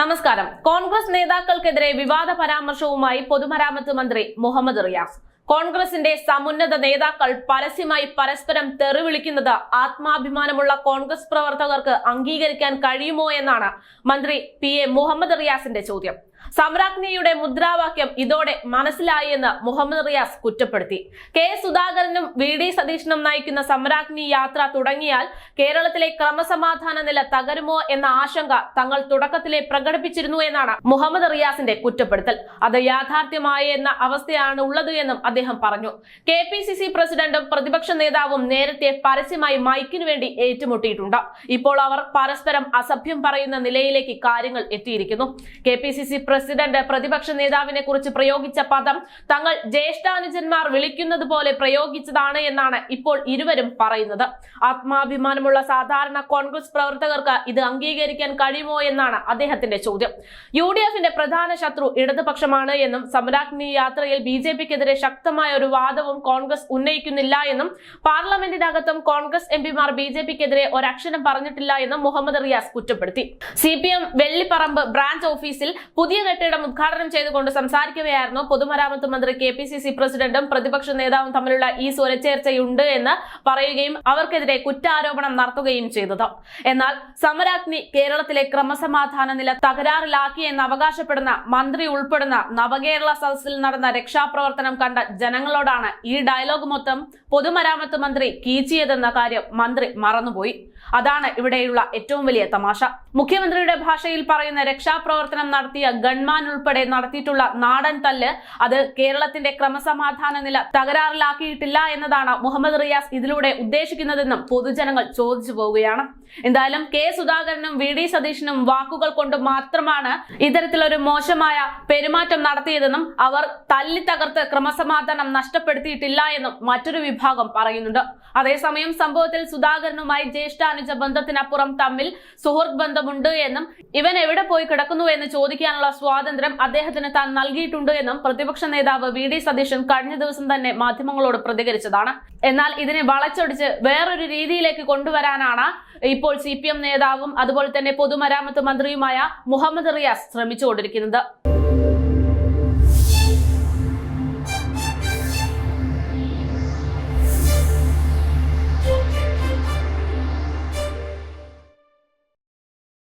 നമസ്കാരം. കോൺഗ്രസ് നേതാക്കൾക്കെതിരെ വിവാദ പരാമർശവുമായി പൊതുമരാമത്ത് മന്ത്രി മുഹമ്മദ് റിയാസ്. കോൺഗ്രസിന്റെ സമുന്നത നേതാക്കൾ പരസ്യമായി പരസ്പരം തെറിവിളിക്കുന്നത് ആത്മാഭിമാനമുള്ള കോൺഗ്രസ് പ്രവർത്തകർക്ക് അംഗീകരിക്കാൻ കഴിയുമോ എന്നാണ് മന്ത്രി PA മുഹമ്മദ് റിയാസിന്റെ ചോദ്യം. സമ്രാജ്ഞിയുടെ മുദ്രാവാക്യം ഇതോടെ മനസ്സിലായി എന്ന് മുഹമ്മദ് റിയാസ് കുറ്റപ്പെടുത്തി. കെ സുധാകരനും VD സതീശനും നയിക്കുന്ന സമ്രാജ്ഞി യാത്ര തുടങ്ങിയാൽ കേരളത്തിലെ ക്രമസമാധാന നില തകരുമോ എന്ന ആശങ്ക തങ്ങൾ തുടക്കത്തിലെ പ്രകടിപ്പിച്ചിരുന്നു എന്നാണ് മുഹമ്മദ് റിയാസിന്റെ കുറ്റപ്പെടുത്തൽ. അത് യാഥാർത്ഥ്യമായി എന്ന അവസ്ഥയാണ് ഉള്ളത് എന്നും അദ്ദേഹം പറഞ്ഞു. KPCC പ്രസിഡന്റും പ്രതിപക്ഷ നേതാവും നേരത്തെ പരസ്യമായി മൈക്കിനു വേണ്ടി ഏറ്റുമുട്ടിയിട്ടുണ്ട്. ഇപ്പോൾ അവർ പരസ്പരം അസഭ്യം പറയുന്ന നിലയിലേക്ക് കാര്യങ്ങൾ എത്തിയിരിക്കുന്നു. KPCC പ്രസിഡന്റ് പ്രതിപക്ഷ നേതാവിനെ കുറിച്ച് പ്രയോഗിച്ച പദം തങ്ങൾ ജ്യേഷ്ഠാനുജന്മാർ വിളിക്കുന്നത് പോലെ പ്രയോഗിച്ചതാണ് എന്നാണ് ഇപ്പോൾ ഇരുവരും പറയുന്നത്. ആത്മാഭിമാനമുള്ള സാധാരണ കോൺഗ്രസ് പ്രവർത്തകർക്ക് ഇത് അംഗീകരിക്കാൻ കഴിയുമോ എന്നാണ് അദ്ദേഹത്തിന്റെ ചോദ്യം. UDFന്റെ പ്രധാന ശത്രു ഇടതുപക്ഷമാണ് എന്നും സമ്രാജ്ഞി യാത്രയിൽ BJPക്കെതിരെ ശക്തമായ ഒരു വാദവും കോൺഗ്രസ് ഉന്നയിക്കുന്നില്ല എന്നും പാർലമെന്റിനകത്തും കോൺഗ്രസ് MPമാർ BJPക്കെതിരെ ഒരക്ഷരം പറഞ്ഞിട്ടില്ല എന്നും മുഹമ്മദ് റിയാസ് കുറ്റപ്പെടുത്തി. CPM വെള്ളിപ്പറമ്പ് ബ്രാഞ്ച് ഓഫീസിൽ പുതിയ കെട്ടിടം ഉദ്ഘാടനം ചെയ്തുകൊണ്ട് സംസാരിക്കുകയായിരുന്നു പൊതുമരാമത്ത് മന്ത്രി. KPCC പ്രസിഡന്റും പ്രതിപക്ഷ നേതാവും തമ്മിലുള്ള ഈ സ്വരച്ചേർച്ചയുണ്ട് എന്ന് പറയുകയും അവർക്കെതിരെ കുറ്റാരോപണം നടത്തുകയും ചെയ്തത്. എന്നാൽ സമ്രാജ്ഞി കേരളത്തിലെ ക്രമസമാധാന നില തകരാറിലാക്കി എന്ന് അവകാശപ്പെടുന്ന മന്ത്രി ഉൾപ്പെടുന്ന നവകേരള സദസ്സിൽ നടന്ന രക്ഷാപ്രവർത്തനം കണ്ട ജനങ്ങളോടാണ് ഈ ഡയലോഗ് മൊത്തം പൊതുമരാമത്ത് മന്ത്രി കീച്ചിയതെന്ന കാര്യം മന്ത്രി മറന്നുപോയി. അതാണ് ഇവിടെയുള്ള ഏറ്റവും വലിയ തമാശ. മുഖ്യമന്ത്രിയുടെ ഭാഷയിൽ പറയുന്ന രക്ഷാപ്രവർത്തനം നടത്തിയ ഗൺമാൻ ഉൾപ്പെടെ നടത്തിയിട്ടുള്ള നാടൻ തല്ല് അത് കേരളത്തിന്റെ ക്രമസമാധാന നില തകരാറിലാക്കിയിട്ടില്ല എന്നതാണ് മുഹമ്മദ് റിയാസ് ഇതിലൂടെ ഉദ്ദേശിക്കുന്നതെന്നും പൊതുജനങ്ങൾ ചോദിച്ചു പോവുകയാണ്. എന്തായാലും K സുധാകരനും VD സതീശനും വാക്കുകൾ കൊണ്ട് മാത്രമാണ് ഇത്തരത്തിലൊരു മോശമായ പെരുമാറ്റം നടത്തിയതെന്നും അവർ തല്ലി തകർത്ത് ക്രമസമാധാനം നഷ്ടപ്പെടുത്തിയിട്ടില്ല എന്നും മറ്റൊരു വിഭാഗം പറയുന്നുണ്ട്. അതേസമയം സംഭവത്തിൽ സുധാകരനുമായി ജ്യേഷ്ഠാനുജ ബന്ധത്തിനപ്പുറം തമ്മിൽ സുഹൃത്ത് ബന്ധമുണ്ട് എന്നും ഇവൻ എവിടെ പോയി കിടക്കുന്നു എന്ന് ചോദിക്കാനുള്ള സ്വാതന്ത്ര്യം അദ്ദേഹത്തിന് താൻ നൽകിയിട്ടുണ്ട് എന്നും പ്രതിപക്ഷ നേതാവ് VD സതീശൻ കഴിഞ്ഞ ദിവസം തന്നെ മാധ്യമങ്ങളോട് പ്രതികരിച്ചതാണ്. എന്നാൽ ഇതിനെ വളച്ചൊടിച്ച് വേറൊരു രീതിയിലേക്ക് കൊണ്ടുവരാനാണ് ഇപ്പോൾ CPM നേതാവും അതുപോലെ തന്നെ പൊതുമരാമത്ത് മന്ത്രിയുമായ മുഹമ്മദ് റിയാസ് ശ്രമിച്ചുകൊണ്ടിരിക്കുന്നത്.